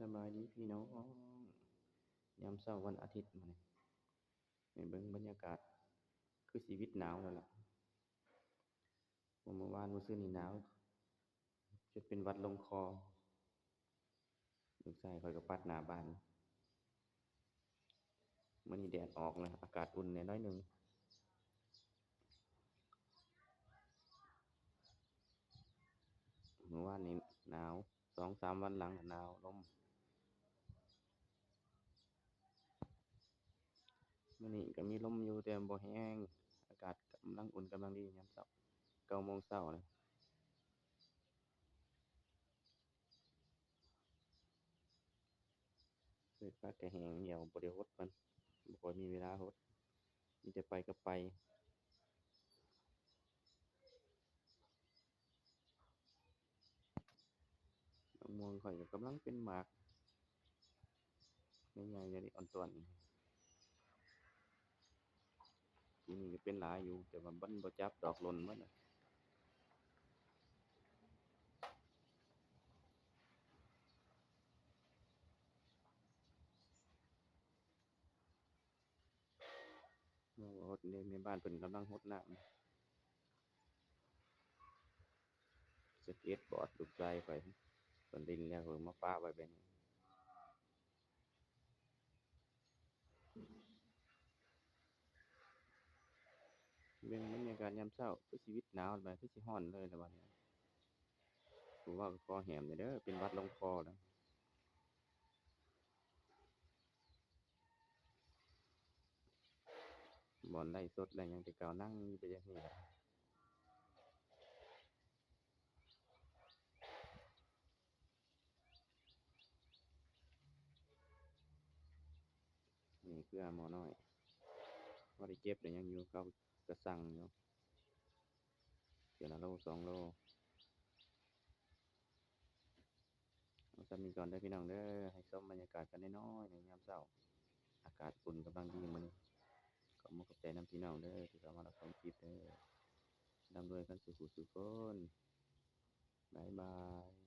สบายดีพี่น้องยามเช้าวันอาทิตย์มื้อนี้ให้เบิ่งบรรยากาศคือสิวิตหนาวแล้วล่ะเมื่อวานมื้อซืนนี่หนาวจนเป็นหวัดลงคอลูกชายข้อยก็ปัดหน้าบ้านมื้อนี้แดดออกแล้วอากาศอุ่นแหน่น้อยหนึ่งเมื่อวานนี้หนาว2-3วันหลังหนาวลมมื้อนี้ก็มีลมอยู่แต่บ่แรงอากาศกำลังอุ่นกำลังดียามเช้า9โมงเช้านะเปิดปากก็แห้งเหี่ยวบ่ได้รดมันบ่ค่อยมีเวลารดมีแต่ไปก็ไปมะม่วงข้อยก็กำลังเป็นหมากใหญ่ๆอยู่นี่อ่อนต้อนปีนี้ก็เป็นหลายอยู่แต่ว่ามันบ่จับดอกหล่นหมดน่ะ โอ้รถในบ้านเพิ่นกำลังรดน้ำสเก็ตบอร์ดลูกชายข้อยเพิ่นเล่นแล้วเพิ่นมาปะไว้แบบนี้เบิ่งบรรยากาศยามเช้าคือชีวิตหนาวบัดคือสิร้อนเลยล่ะบัดนี้ผมว่าคอแห้งเด้อเป็นหวัดลงคอแล้วบ่อนไลฟ์สดไลฟ์หยังแต่เก่านั่งอยู่ไปจังซี่ล่ะนี่เกลือหม้อน้อยบ่ได้เก็บได้หยังอยู่เขาก็สั่งอยู่เทื่อละโล2โลเอาส่ำนี้ก่อนเด้อพี่น้องเด้อให้ชมบรรยากาศกันน้อยๆในยามเช้าอากาศอุ่นกำลังดีมื้อนี้ขอบคุณขอบใจนำพี่น้องเด้อที่เข้ามารับชมคลิปเด้อร่ำรวยกันสุขสุขคนบ๊ายบาย